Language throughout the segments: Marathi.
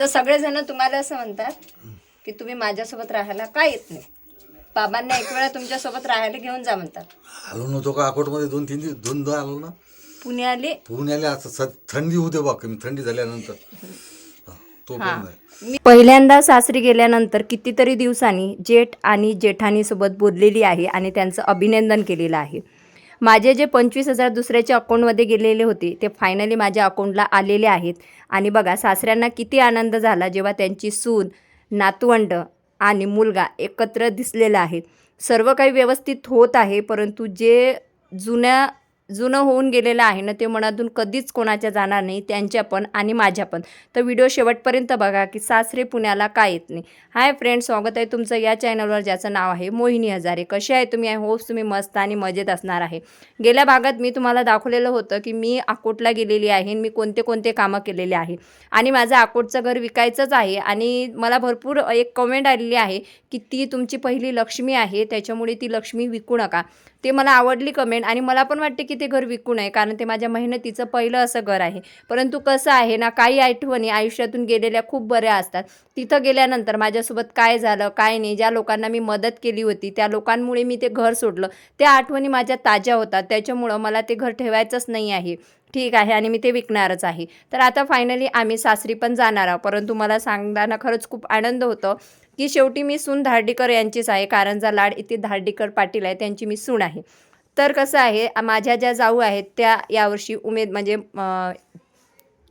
तर सगळेजण तुम्हाला असं म्हणतात की तुम्ही माझ्यासोबत राहायला का येत नाही. बाबांना एक वेळा तुमच्यासोबत राहायला घेऊन जा म्हणतात. आलो नव्हतो का अकोटमध्ये 2-3 दिवस दोनदा आलो ना. पुण्याले पुण्याला असं थंडी होते बा कमी थंडी झाल्यानंतर तो पण नाही. मी पहिल्यांदा सासरी गेल्यानंतर कितीतरी दिवसांनी जेठ आणि जेठानीसोबत बोललेली आहे आणि त्यांचं अभिनंदन केलेलं आहे. माझे जे 25,000 दुसऱ्याच्या अकाउंटमध्ये गेलेले होते ते फायनली माझ्या अकाउंटला आलेले आहेत. आणि बघा सासऱ्यांना किती आनंद झाला जेव्हा त्यांची सून, नातवंड आणि मुलगा एकत्र दिसलेला आहे. सर्व काही व्यवस्थित होत आहे, परंतु जे जुनं होऊन गेलेलं आहे ना ते मनातून कधीच कोणाच्या जाणार नाही, त्यांच्या पण आणि माझ्या पण. तर व्हिडिओ शेवटपर्यंत बघा की सासरे पुण्याला का येत नाही. हाय फ्रेंड्स, स्वागत आहे तुमचं या चॅनलवर ज्याचं नाव आहे मोहिनी हजारे. कसे आहे तुम्ही? आय होप तुम्ही मस्त आणि मजेत असणार आहे. गेल्या भागात मी तुम्हाला दाखवलेलं होतं की मी अकोटला गेलेली आहे, मी कोणते कोणते कामं केलेले आहे आणि माझं अकोटचं घर विकायचंच आहे. आणि मला भरपूर एक कमेंट आलेली आहे की ती तुमची पहिली लक्ष्मी आहे, त्याच्यामुळे ती लक्ष्मी विकू नका. ते मला आवडली कमेंट आणि मला पण वाटते की ते घर विकू नये, कारण ते माझ्या मेहनतीचं पहिलं असं घर आहे. परंतु कसं आहे ना, काही आठवणी आयुष्यातून गेलेल्या खूप बऱ्या असतात. तिथं गेल्यानंतर माझ्यासोबत काय झालं काय नाही, ज्या लोकांना मी मदत केली होती त्या लोकांमुळे मी ते घर सोडलं, त्या आठवणी माझ्या ताज्या होतात. त्याच्यामुळं मला ते घर ठेवायचंच नाही आहे. ठीक आहे, आणि मी ते विकणारच आहे. तर आता फायनली आम्ही सासरी पण जाणार आहोत. परंतु मला सांगताना खरंच खूप आनंद होतो की शेवटी मी सून धार्डीकर यांचीच आहे. कारंजा लाड इथे धार्डीकर पाटील आहे, त्यांची मी सून आहे. तर कसं आहे, माझ्या ज्या जाऊ आहेत त्या यावर्षी म्हणजे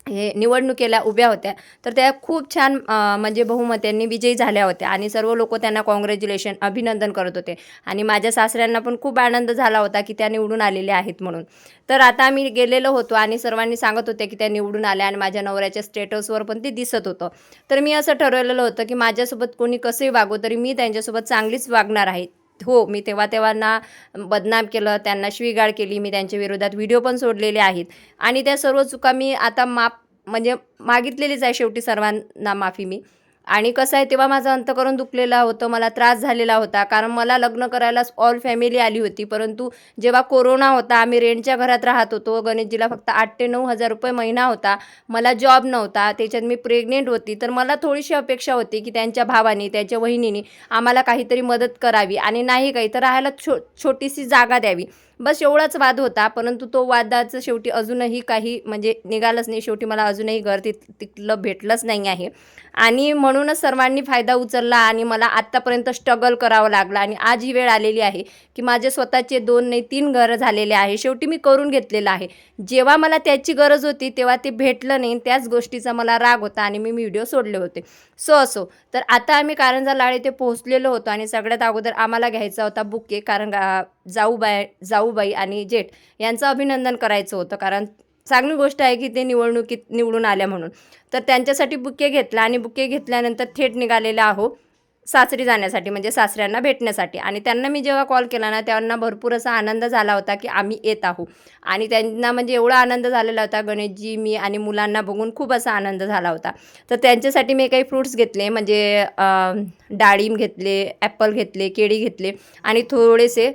हे निवडणुकीला उभ्या होत्या, तर त्या खूप छान म्हणजे बहुमतांनी विजयी झाल्या होत्या आणि सर्व लोक त्यांना कॉंग्रॅच्युलेशन अभिनंदन करत होते. आणि माझ्या सासऱ्यांना पण खूप आनंद झाला होता की त्या निवडून आलेल्या आहेत म्हणून. तर आता आम्ही गेलेलो होतो आणि सर्वांनी सांगत होते की त्या निवडून आल्या आणि माझ्या नवऱ्याच्या स्टेटसवर पण ते दिसत होतं. तर मी असं ठरवलेलं होतं की माझ्यासोबत कोणी कसंही वागो तरी मी त्यांच्यासोबत चांगलीच वागणार आहे. हो, मी तेव्हाना बदनाम केलं, त्यांना शिवीगाळ केली, मी त्यांच्या विरोधात व्हिडिओ पण सोडलेले आहेत आणि त्या सर्व चुका मी आता म्हणजे मागितलेलीच आहे शेवटी सर्वांना माफी मी. आणि कसं आहे, तेव्हा माझं अंतःकरण दुखलेलं होतं, मला त्रास झालेला होता, कारण मला लग्न करायला ऑल फॅमिली आली होती. परंतु जेव्हा कोरोना होता, आम्ही रेंटच्या घरात राहत होतो. गणेशजीला फक्त 8,000 ते 9,000 रुपये महिना होता. मला जॉब नव्हता, त्याच्यात मी प्रेग्नेंट होती. तर मला थोडीशी अपेक्षा होती की त्यांच्या भावानी, त्यांच्या वहिनीने आम्हाला काहीतरी मदत करावी आणि नाही काही तर राहायला छोटीशी जागा द्यावी. बस एवढाच वाद होता. परंतु तो वादाचं शेवटी अजूनही काही म्हणजे निघालंच नाही. शेवटी मला अजूनही घर तिथलं भेटलंच नाही आहे आणि म्हणूनच सर्वांनी फायदा उचलला आणि मला आत्तापर्यंत स्ट्रगल करावं लागलं. आणि आज ही वेळ आलेली आहे की माझे स्वतःचे 2 नाही 3 घरं झालेले आहे. शेवटी मी करून घेतलेलं आहे. जेव्हा मला त्याची गरज होती तेव्हा ते भेटलं नाही, त्याच गोष्टीचा मला राग होता आणि मी व्हिडिओ सोडले होते. असो तर आता आम्ही कारंजा लाड येथे पोहोचलेलो होतो आणि सगळ्यात अगोदर आम्हाला घ्यायचा होता बुके, कारण जाऊबाई आणि जेठ यांचं अभिनंदन करायचं होतं, कारण चांगली गोष्ट आहे की ते निवडणुकीत निवडून आल्या म्हणून. तर त्यांच्यासाठी बुके घेतला आणि बुके घेतल्यानंतर थेट निघालेला आहो सासरी जाण्यासाठी, म्हणजे सासऱ्यांना भेटण्यासाठी. आणि त्यांना मी जेव्हा कॉल केला ना, त्यांना भरपूर असा आनंद झाला होता की आम्ही येत आहोत. आणि त्यांना म्हणजे एवढा आनंद झालेला होता, गणेशजी, मी आणि मुलांना बघून खूप असा आनंद झाला होता. तर त्यांच्यासाठी मी काही फ्रूट्स घेतले, म्हणजे डाळिंब घेतले, ॲपल घेतले, केळी घेतले आणि थोडेसे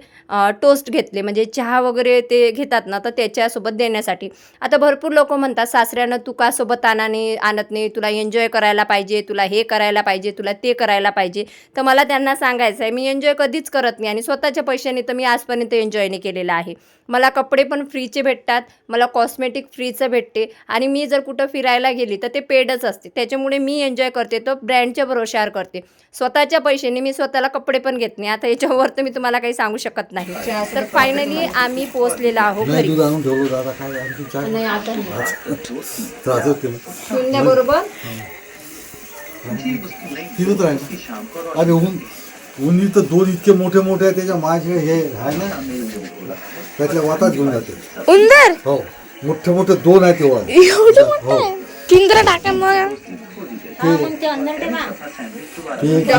टोस्ट घेतले, म्हणजे चहा वगैरे ते घेतात ना, तर त्याच्यासोबत देण्यासाठी. आता भरपूर लोक म्हणतात सासऱ्यानं तू का सोबत आणत नाही, तुला एन्जॉय करायला पाहिजे, तुला हे करायला पाहिजे, तुला ते करायला पाहिजे. तर मला त्यांना सांगायचं आहे, मी एन्जॉय कधीच करत नाही आणि स्वतःच्या पैशाने तर मी आजपर्यंत एन्जॉय नाही केलेला आहे. मला कपडे पण फ्रीचे भेटतात, मला कॉस्मेटिक फ्रीचं भेटते आणि मी जर कुठं फिरायला गेली तर ते पेडच असते. त्याच्यामुळे मी एन्जॉय करते, तो ब्रँडच्या भरोश्यावर करते. स्वतःच्या पैशाने मी स्वतःला कपडे पण घेत नाही. आता याच्यावर तर मी तुम्हाला काही सांगू शकत नाही. तर फायनली आम्ही पोहोचलेलो आहोत घरी. दूध आणून ठेवलं दादा, काय आणखी चहा नाही आता त्रास होते ना. शून्याबरोबर तिथंच राहील आणि उन्ही तर 2 इतके मोठे मोठे आहे, त्याच्या माझे हे आहे ना त्यातल्या वातात घेऊन जाते उंदर. हो, मोठे मोठे 2 आहेत तेव्हा. एवढं मोठं पिंजरा टाका मग.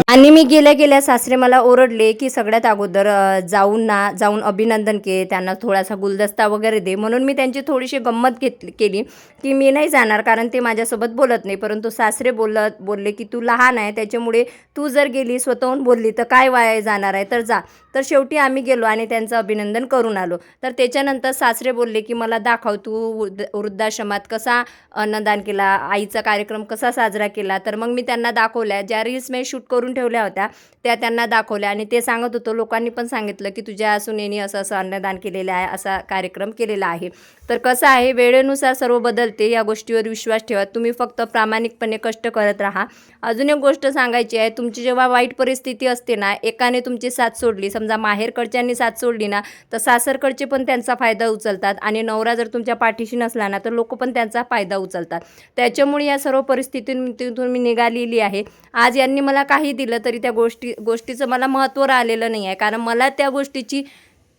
आणि मी गेल्या सासरे मला ओरडले की सगळ्यात अगोदर जाऊन अभिनंदन त्यांना थोडासा गुलदस्ता वगैरे दे. म्हणून मी त्यांची थोडीशी गंमत केली की मी नाही जाणार, कारण ते माझ्यासोबत बोलत नाही. परंतु सासरे बोलले की तू लहान आहे, त्याच्यामुळे तू जर गेली स्वतःहून बोलली तर काय वाया जाणार आहे, तर जा. तर शेवटी आम्ही गेलो आणि त्यांचं अभिनंदन करून आलो. तर त्याच्यानंतर सासरे बोलले की मला दाखव तू वृद्धाश्रमात कसा अन्नदान केला, आईचा कार्यक्रम कसा साजरा केला, केला. तर मग मी त्यांना दाखवल्या, ज्या रील्स मी शूट करून ठेवल्या होत्या त्या त्यांना दाखवल्या आणि ते सांगत होतं, लोकांनी पण सांगितलं की तुझ्या सुनेनी असं असं अन्नदान केलेलं आहे, असा कार्यक्रम केलेला आहे. तर कसं आहे, वेळेनुसार सर्व बदलते, या गोष्टीवर विश्वास ठेवा. तुम्ही फक्त प्रामाणिकपणे कष्ट करत राहा. अजून एक गोष्ट सांगायची आहे, तुमची जेव्हा वाईट परिस्थिती असते ना, एकाने तुमची साथ सोडली, समजा माहेरकडच्यांनी साथ सोडली ना, तर सासरकडचे पण त्यांचा फायदा उचलतात आणि नवरा जर तुमच्या पाठीशी नसला ना, तर लोक पण त्यांचा फायदा उचलतात. त्याच्यामुळे या सर्व परिस्थितीतून मी निघालेली आहे. आज यांनी मला काही दिलं तरी त्या गोष्टीचं मला महत्त्व राहिलेलं नाही आहे, कारण मला त्या गोष्टीची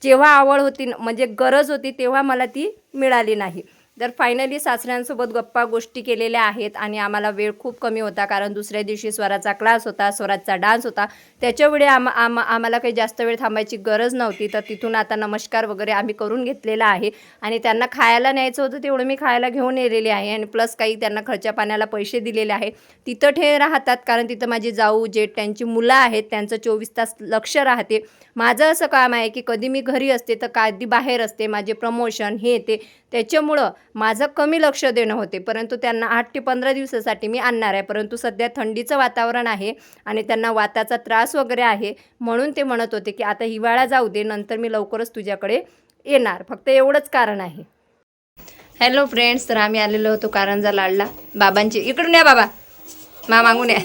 जेव्हा आवड होती, म्हणजे गरज होती, तेव्हा मला ती मिळाली नाही. तर फायनली सासऱ्यांसोबत गप्पा गोष्टी केलेल्या आहेत आणि आम्हाला वेळ खूप कमी होता, कारण दुसऱ्या दिवशी स्वराचा क्लास होता, स्वराचा डान्स होता. त्याच्यावेळी आम्हाला काही जास्त वेळ थांबायची गरज नव्हती. तर तिथून आता नमस्कार वगैरे आम्ही करून घेतलेला आहे आणि त्यांना खायला न्यायचं होतं तेवढं मी खायला घेऊन येलेली आहे आणि प्लस काही त्यांना खर्चा पाण्याला पैसे दिलेले आहे. तिथं राहतात, कारण तिथं माझी जाऊ जेठ त्यांची मुलं आहेत, त्यांचं 24 तास लक्ष राहते. माझं असं काम आहे की कधी मी घरी असते तर कधी बाहेर असते, माझे प्रमोशन हे ते, त्याच्यामुळं माझं कमी लक्ष देणं होते. परंतु त्यांना 8 ते 15 दिवसासाठी मी आणणार आहे. परंतु सध्या थंडीचं वातावरण आहे आणि त्यांना वाताचा त्रास वगैरे आहे, म्हणून ते म्हणत होते की आता हिवाळा जाऊ दे, नंतर मी लवकरच तुझ्याकडे येणार. फक्त एवढंच कारण आहे. हॅलो फ्रेंड्स, तर आम्ही आलेलो होतो कारंजा लाडला. बाबांची इकडून या बाबा, मागून या,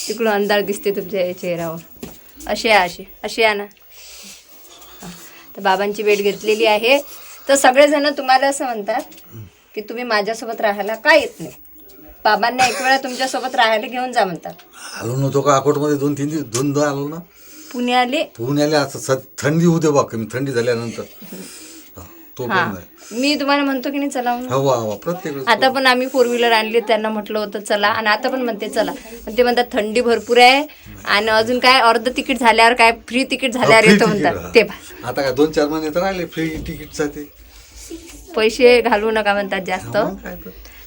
तिकडून अंधार दिसते तुमच्या चेहऱ्यावर. अशी या ना. तर बाबांची भेट घेतलेली आहे. तर सगळेजण तुम्हाला असं म्हणतात की तुम्ही माझ्यासोबत राहायला का येत नाही. बाबांना एक वेळा तुमच्यासोबत राहायला घेऊन जा म्हणतात. आलो नव्हतो का अकोटमध्ये 2-3 आलो ना. पुण्याले असं थंडी होते बा, कमी थंडी झाल्यानंतर तो पण हां, नाही. मी तुम्हाला म्हणतो की नाही चला म्हणून. हवा प्रत्येक वेळेस. आता पण आम्ही 4 व्हीलर आणली, त्यांना म्हटलं होतं चला, आणि आता पण म्हणते चला, पण ते म्हणतात थंडी भरपूर आहे आणि अजून काय अर्ध तिकीट झाल्यावर काय फ्री तिकीट झाल्यावर free येतो ticket, म्हणतात. ते आता काय 2-4 महिने तर राहिले फ्री तिकीटसाठी. पैसे घालवू नका म्हणतात जास्त.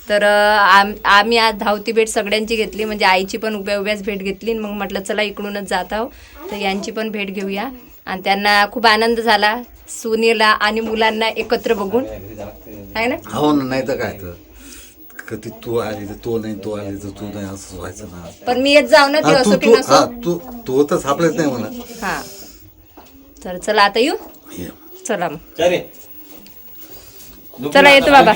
तर आम्ही आज धावती भेट सगळ्यांची घेतली, म्हणजे आईची पण उभ्याच भेट घेतली. मग म्हटलं चला इकडूनच जात आहो, तर यांची पण भेट घेऊया. आणि त्यांना खूप आनंद झाला सुनीला आणि मुलांना एकत्र बघून, आहे ना. हो ना, नाही तर काय तर कधी तू आली तर तो नाही, तो आली तर तू नाही, असं व्हायचं ना. पण मी येत जाऊ ना, ते असो की नसो. तू तर सापडत नाही म्हणा. हां, तर चला आता येऊ. ये. चला मग, चला येतो बाबा.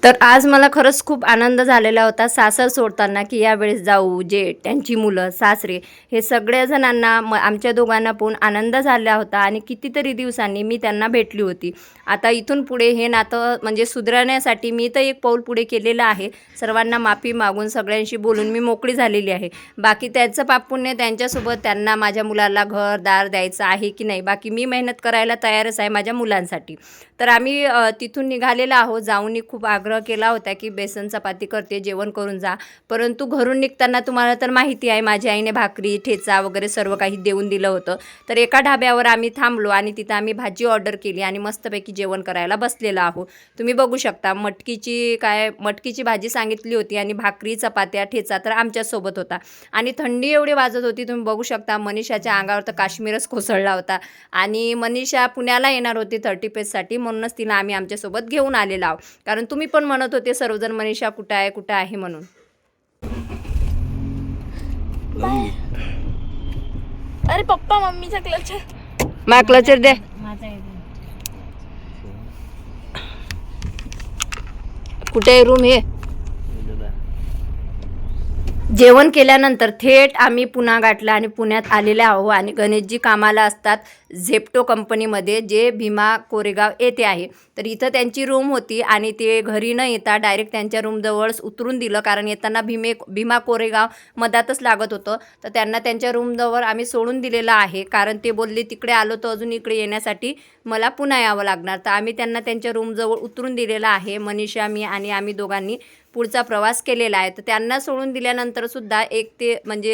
तर आज मला खरंच खूप आनंद झालेला होता सासर सोडताना, की यावेळेस जाऊ जेठ त्यांची मुलं सासरे हे सगळ्या जणांना आमच्या दोघांना पण आनंद झाला होता आणि कितीतरी दिवसांनी मी त्यांना भेटली होती. आता इथून पुढे हे नातं म्हणजे सुधारण्यासाठी मी तर एक पाऊल पुढे केलेलं आहे. सर्वांना माफी मागून सगळ्यांशी बोलून मी मोकळी झालेली आहे. बाकी त्यांचं पापुण्य त्यांच्यासोबत, त्यांना माझ्या मुलाला घरदार द्यायचं आहे की नाही, बाकी मी मेहनत करायला तयारच आहे माझ्या मुलांसाठी. तर आम्ही तिथून निघालेला आहोत. जाऊनही खूप आग्रह केला होता की बेसन चपाती करते, जेवण करून जा. परंतु घरून निघताना तुम्हाला तर माहिती आहे, माझ्या आईने भाकरी ठेचा वगैरे सर्व काही देऊन दिलं होतं. तर एका ढाब्यावर आम्ही थांबलो आणि तिथं आम्ही भाजी ऑर्डर केली आणि मस्तपैकी जेवण करायला बसलेलो आहोत. तुम्ही बघू शकता, मटकीची भाजी सांगितली होती आणि भाकरी चपात्या ठेचा तर आमच्यासोबत होता. आणि थंडी एवढी वाजत होती, तुम्ही बघू शकता. मनीषाच्या अंगावर तर काश्मीरच कोसळला होता आणि मनीषा पुण्याला येणार होती 30 म्हणूनच तिला आम्ही आमच्यासोबत घेऊन आलेलो आहोत. कारण तुम्ही पण म्हणत होते सर्वजण मनीषा कुठं आहे म्हणून. अरे पप्पा मम्मीचा क्लचर क्लचर दे. कुठे आहे रूम हे. जेवण केल्यानंतर थेट आम्ही पुन्हा गाठला आणि पुण्यात आलेले आहो. आणि गणेशजी कामाला असतात झेप्टो कंपनीमध्ये, जे भीमा कोरेगाव येथे आहे. तर इथं त्यांची रूम होती आणि ते घरी न येता डायरेक्ट त्यांच्या रूमजवळच उतरून दिलं, कारण येताना भीमा कोरेगाव मधातच लागत होतं. तर त्यांना त्यांच्या रूमजवळ आम्ही सोडून दिलेलं आहे, कारण ते बोलले तिकडे आलो तर अजून इकडे येण्यासाठी मला पुन्हा यावं लागणार. तर आम्ही त्यांना त्यांच्या रूमजवळ उतरून दिलेलं आहे. मनीषा, मी आणि आम्ही दोघांनी पुढचा प्रवास केलेला आहे. तर त्यांना सोडून दिल्यानंतरसुद्धा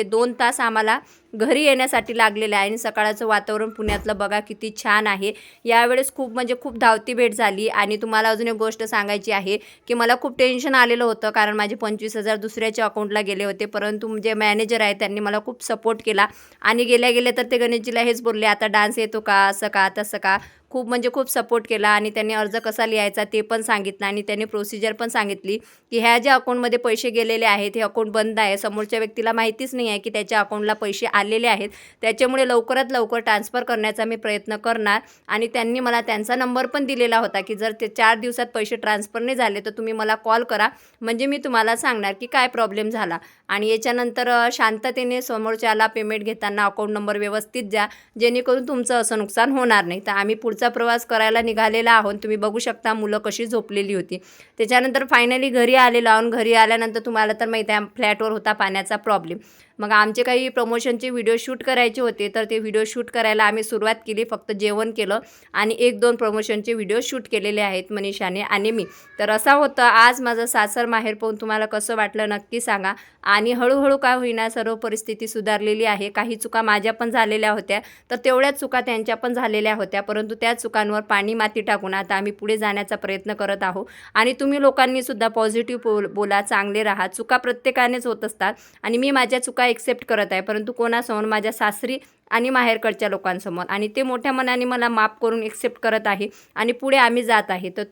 2 तास आम्हाला घरी येण्यासाठी लागलेलं आहे. आणि सकाळचं वातावरण पुण्यातलं बघा किती छान आहे. यावेळेस खूप धावती भेट झाली. आणि तुम्हाला अजून एक गोष्ट सांगायची आहे की मला खूप टेन्शन आलेलं होतं, कारण माझे 25,000 दुसऱ्याच्या अकाउंटला गेले होते. परंतु जे मॅनेजर आहे त्यांनी मला खूप सपोर्ट केला आणि गेल्या तर ते गणेशजीला हेच बोलले, आता डान्स येतो का, असं का तसं का. खूप म्हणजे खूप सपोर्ट केला आणि त्यांनी अर्ज कसा लिहायचा ते पण सांगितलं आणि त्यांनी प्रोसिजर पण सांगितली की ह्या ज्या अकाउंटमध्ये पैसे गेलेले आहेत हे अकाउंट बंद आहे, समोरच्या व्यक्तीला माहितीच नाही आहे की त्याच्या अकाउंटला पैसे आलेले आहेत, त्याच्यामुळे लवकरात लवकर ट्रान्सफर करण्याचा मी प्रयत्न करणार. आणि त्यांनी मला त्यांचा नंबर पण दिलेला होता की जर ते 4 दिवसात पैसे ट्रान्सफर नाही झाले तर तुम्ही मला कॉल करा, म्हणजे मी तुम्हाला सांगणार की काय प्रॉब्लेम झाला. आणि याच्यानंतर शांततेने समोरच्याला पेमेंट घेताना अकाउंट नंबर व्यवस्थित द्या, जेणेकरून तुमचं असं नुकसान होणार नाही. तर आम्ही पुढचा प्रवास करायला निघालेला आहोत. तुम्ही बघू शकता मुलं कशी झोपलेली होती. त्याच्यानंतर फायनली घरी आलेलो आहोत. घरी आल्यानंतर तुम्हाला तर माहिती आहे फ्लॅटवर होता पाण्याचा प्रॉब्लेम. मग आमचे काही प्रमोशनचे व्हिडिओ शूट करायचे होते तर ते व्हिडिओ शूट करायला आम्ही सुरुवात केली. फक्त जेवण केलं आणि 1-2 प्रमोशनचे व्हिडिओ शूट केलेले आहेत मनीषाने आणि मी. तर असा होतं आज माझं सासर माहेर पाहून. तुम्हाला कसं वाटलं नक्की सांगा. आणि हळूहळू काय होईना सर्व परिस्थिती सुधारलेली आहे. काही चुका माझ्या पण झालेल्या होत्या तर तेवढ्याच चुका त्यांच्या पण झालेल्या होत्या, परंतु त्या चुकांवर पाणी माती टाकून आता आम्ही पुढे जाण्याचा प्रयत्न करत आहोत. आणि तुम्ही लोकांनी सुद्धा पॉझिटिव्ह बोला, चांगले राहा. चुका प्रत्येकानेच होत असतात आणि मी माझ्या चुका एक्सेप्ट करत आहे, परंतु कोणासमोर, माझ्या सासरी आणि माहेरकडच्या लोकांसमोर. आणि ते मोठ्या मनाने मला माफ करून एक्सेप्ट करत आहे आणि पुढे आम्ही जात आहे. तर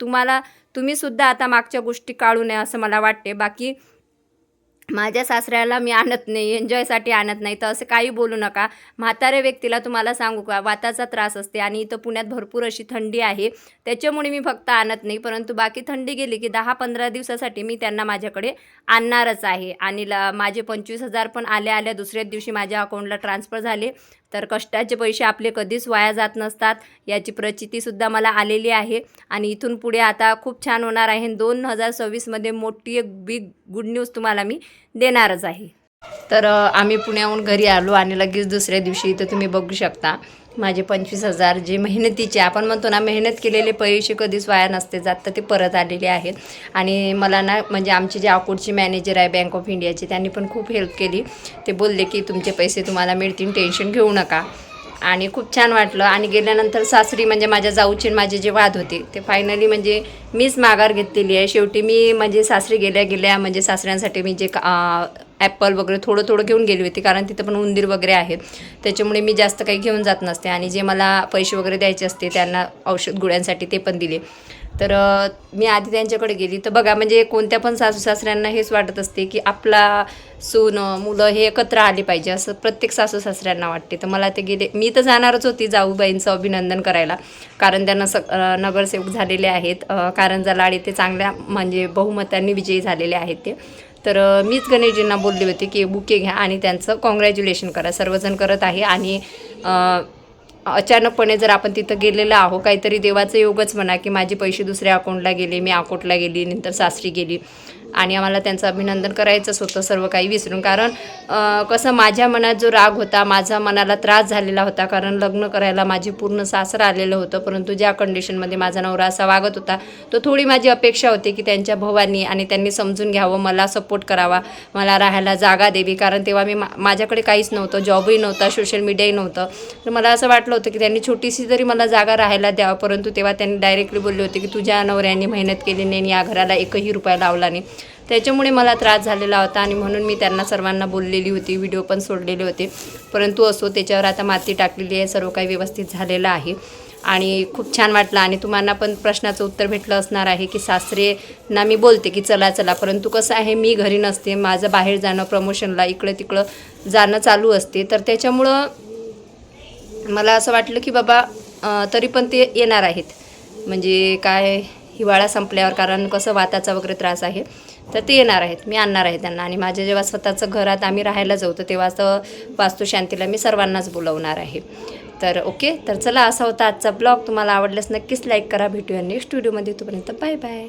तुम्ही सुद्धा आता मागच्या गोष्टी काढू नये असं मला वाटते. बाकी माझ्या सासऱ्याला मी आणत नाही, एन्जॉयसाठी आणत नाही, तर असं काही बोलू नका. म्हाताऱ्या व्यक्तीला तुम्हाला सांगू का वाताचा त्रास असते आणि इथं पुण्यात भरपूर अशी थंडी आहे, त्याच्यामुळे मी फक्त आणत नाही. परंतु बाकी थंडी गेली की 10-15 दिवसासाठी मी त्यांना माझ्याकडे आणणारच आहे. आणि माझे 25,000 पण आल्या दुसऱ्याच दिवशी माझ्या अकाउंटला ट्रान्सफर झाले. तर कष्टाचे पैसे आपले कधीच वाया जात नसतात, याची प्रचितीसुद्धा मला आलेली आहे. आणि इथून पुढे आता खूप छान होणार आहे. 2026मध्ये मोठी एक बिग गुड न्यूज तुम्हाला मी देणारच आहे. तर आम्ही पुण्याहून घरी आलो आणि लगेच दुसऱ्या दिवशी तर तुम्ही बघू शकता माझे 25,000 जे मेहनतीचे, आपण म्हणतो ना मेहनत केलेले पैसे कधीच वाया नसते जात, तर ते परत आलेले आहेत. आणि मला ना म्हणजे आमचे जे अकाउंटचे मॅनेजर आहे बँक ऑफ इंडियाचे, त्यांनी पण खूप हेल्प केली. ते बोलले की तुमचे पैसे तुम्हाला मिळतील, टेन्शन घेऊ नका. आणि खूप छान वाटलं. आणि गेल्यानंतर सासरी म्हणजे माझ्या जाऊचे माझे जे वाद होते ते फायनली म्हणजे मीच माघार घेतलेली आहे. शेवटी मी म्हणजे सासरी गेल्या म्हणजे सासऱ्यांसाठी मी जे ॲपल वगैरे थोडं घेऊन गेली होती, कारण तिथं पण उंदीर वगैरे आहेत, त्याच्यामुळे मी जास्त काही घेऊन जात नसते. आणि जे मला पैसे वगैरे द्यायचे असते त्यांना औषध गोळ्यांसाठी ते पण दिले. तर मी आधी त्यांच्याकडे गेली. तर बघा म्हणजे कोणत्या पण सासू सासऱ्यांना हेच वाटत असते की आपला सून मुलं हे एकत्र आली पाहिजे, असं प्रत्येक सासू सासऱ्यांना वाटते. तर मला ते गेले, मी तर जाणारच होती जाऊबाईंचं अभिनंदन करायला, कारण त्यांना नगरसेवक झालेले आहेत. कारंजा लाड येथे चांगल्या म्हणजे बहुमतांनी विजयी झालेले आहेत ते. तर मीच गणेशजींना बोलले होते की बुके घ्या आणि त्यांचं कॉंग्रॅच्युलेशन करा. सर्वजण करत आहे. आणि अचानकपणे जर आपण तिथं गेलेलं आहो, काहीतरी देवाचं योगच म्हणा की माझे पैसे दुसऱ्या अकाउंटला गेले, मी अकाउंटला गेली, नंतर सासरी गेली. आणि आम्हाला त्यांचं अभिनंदन करायचंच होतं सर्व काही विसरून. कारण कसं माझ्या मनात जो राग होता, माझा मनाला त्रास झालेला होता, कारण लग्न करायला माझे पूर्ण सासर आलेलं होतं, परंतु ज्या कंडिशनमध्ये माझा नवरा असा वागत होता, तो थोडी माझी अपेक्षा होती की त्यांच्या भावांनी आणि त्यांनी समजून घ्यावं, मला सपोर्ट करावा, मला राहायला जागा द्यावी. कारण तेव्हा माझ्याकडे काहीच नव्हतं, जॉबही नव्हता, सोशल मीडियाही नव्हतं. तर मला असं वाटलं होतं की त्यांनी छोटीशी तरी मला जागा राहायला द्यावं. परंतु तेव्हा त्यांनी डायरेक्टली बोलले होते की तुझ्या नवऱ्यांनी मेहनत केली नाही आणि या घराला एकही रुपया लावला नाही. त्याच्यामुळे मला त्रास झालेला होता आणि म्हणून मी त्यांना सर्वांना बोललेली होती, व्हिडिओ पण सोडलेले होते. परंतु असो, त्याच्यावर आता माती टाकलेली आहे, सर्व काही व्यवस्थित झालेलं आहे. आणि खूप छान वाटलं. आणि तुम्हाला पण प्रश्नाचं उत्तर भेटलं असणार आहे की सासरेंना मी बोलते की चला, परंतु कसं आहे मी घरी नसते, माझं बाहेर जाणं, प्रमोशनला इकडं तिकडं जाणं चालू असते. तर त्याच्यामुळं मला असं वाटलं की बाबा तरी पण ते येणार आहेत, म्हणजे काय हिवाळा संपल्यावर, कारण कसं वाताचा वगैरे त्रास आहे, तर ते येणार आहेत, मी आणणार आहे त्यांना. आणि माझ्या जेव्हा स्वतःचं घरात आम्ही राहायला जाऊ तर तेव्हा वास्तुशांतीला मी सर्वांनाच बोलवणार आहे. तर ओके, तर चला असा होता आजचा ब्लॉग. तुम्हाला आवडल्यास नक्कीच लाईक करा. भेटूया नेक्स्ट व्हिडिओमध्ये. तोपर्यंत बाय बाय.